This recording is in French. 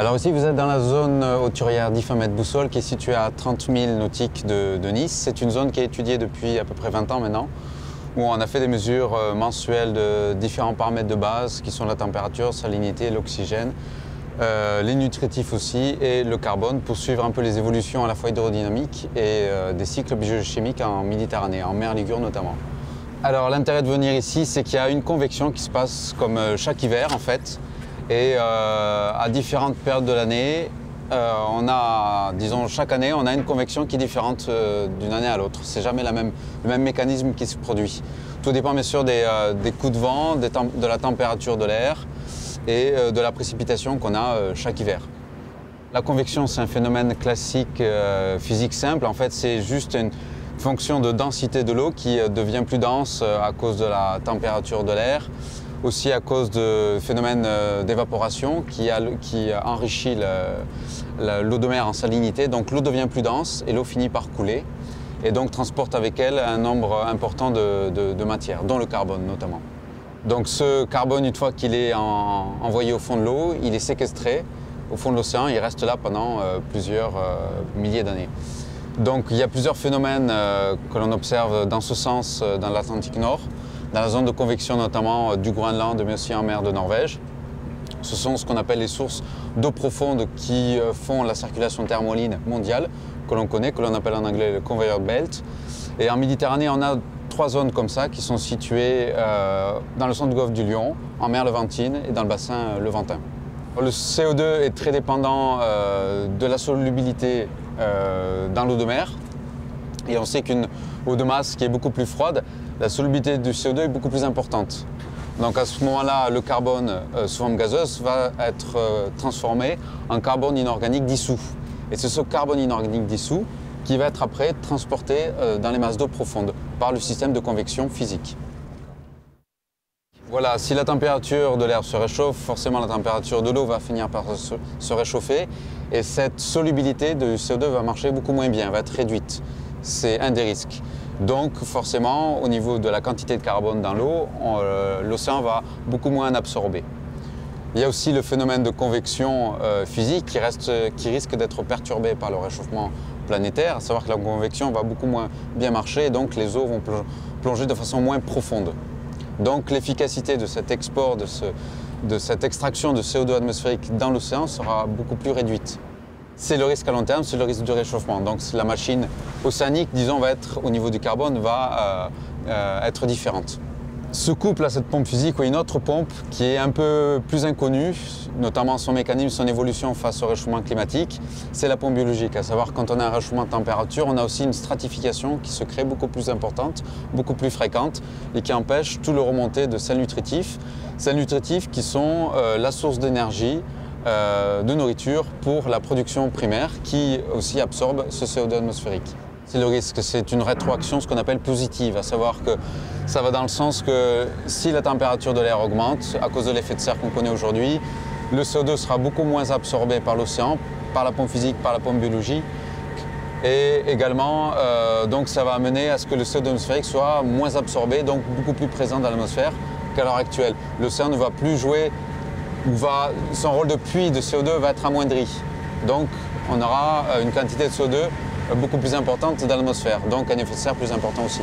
Alors ici, vous êtes dans la zone hauturière d'Ifamette-Boussole qui est située à 30 000 nautiques de Nice. C'est une zone qui est étudiée depuis à peu près 20 ans maintenant, où on a fait des mesures mensuelles de différents paramètres de base qui sont la température, salinité, l'oxygène, les nutritifs aussi et le carbone pour suivre un peu les évolutions à la fois hydrodynamiques et des cycles biochimiques en Méditerranée, en mer Ligure notamment. Alors l'intérêt de venir ici, c'est qu'il y a une convection qui se passe comme chaque hiver en fait. Et à différentes périodes de l'année, disons chaque année, on a une convection qui est différente d'une année à l'autre. C'est jamais le même mécanisme qui se produit. Tout dépend bien sûr des coups de vent, de la température de l'air et de la précipitation qu'on a chaque hiver. La convection, c'est un phénomène classique physique simple. En fait, c'est juste une fonction de densité de l'eau qui devient plus dense à cause de la température de l'air. Aussi à cause de phénomènes d'évaporation qui enrichit l'eau de mer en salinité. Donc l'eau devient plus dense et l'eau finit par couler et donc transporte avec elle un nombre important de matières, dont le carbone notamment. Donc ce carbone, une fois qu'il est envoyé au fond de l'eau, il est séquestré au fond de l'océan, il reste là pendant plusieurs milliers d'années. Donc il y a plusieurs phénomènes que l'on observe dans ce sens dans l'Atlantique Nord, dans la zone de convection notamment du Groenland, mais aussi en mer de Norvège. Ce sont ce qu'on appelle les sources d'eau profonde qui font la circulation thermohaline mondiale, que l'on connaît, que l'on appelle en anglais le Conveyor Belt. Et en Méditerranée, on a 3 zones comme ça qui sont situées dans le centre du golfe du Lion, en mer Levantine et dans le bassin levantin. Le CO2 est très dépendant de la solubilité dans l'eau de mer. Et on sait qu'une eau de masse qui est beaucoup plus froide, la solubilité du CO2 est beaucoup plus importante. Donc à ce moment-là, le carbone sous forme gazeuse va être transformé en carbone inorganique dissous. Et c'est ce carbone inorganique dissous qui va être après transporté dans les masses d'eau profondes par le système de convection physique. Voilà, si la température de l'air se réchauffe, forcément la température de l'eau va finir par se réchauffer et cette solubilité du CO2 va marcher beaucoup moins bien, va être réduite. C'est un des risques. Donc forcément, au niveau de la quantité de carbone dans l'eau, l'océan va beaucoup moins en absorber. Il y a aussi le phénomène de convection physique qui risque d'être perturbé par le réchauffement planétaire, à savoir que la convection va beaucoup moins bien marcher et donc les eaux vont plonger de façon moins profonde. Donc l'efficacité de cet export, de cette extraction de CO2 atmosphérique dans l'océan sera beaucoup plus réduite. C'est le risque à long terme, c'est le risque de réchauffement. Donc la machine océanique, disons, au niveau du carbone, va être différente. Se couple à cette pompe physique ou une autre pompe qui est un peu plus inconnue, notamment son mécanisme, son évolution face au réchauffement climatique, c'est la pompe biologique. À savoir, quand on a un réchauffement de température, on a aussi une stratification qui se crée beaucoup plus importante, beaucoup plus fréquente et qui empêche tout le remontée de sels nutritifs. Sels nutritifs qui sont la source d'énergie, de nourriture pour la production primaire qui aussi absorbe ce CO2 atmosphérique. C'est le risque, c'est une rétroaction, ce qu'on appelle positive, à savoir que ça va dans le sens que si la température de l'air augmente, à cause de l'effet de serre qu'on connaît aujourd'hui, le CO2 sera beaucoup moins absorbé par l'océan, par la pompe physique, par la pompe biologique. Et également, donc ça va amener à ce que le CO2 atmosphérique soit moins absorbé, donc beaucoup plus présent dans l'atmosphère qu'à l'heure actuelle. L'océan ne va plus jouer, son rôle de puits de CO2 va être amoindri. Donc on aura une quantité de CO2 beaucoup plus importante dans l'atmosphère, donc un effet de serre plus important aussi.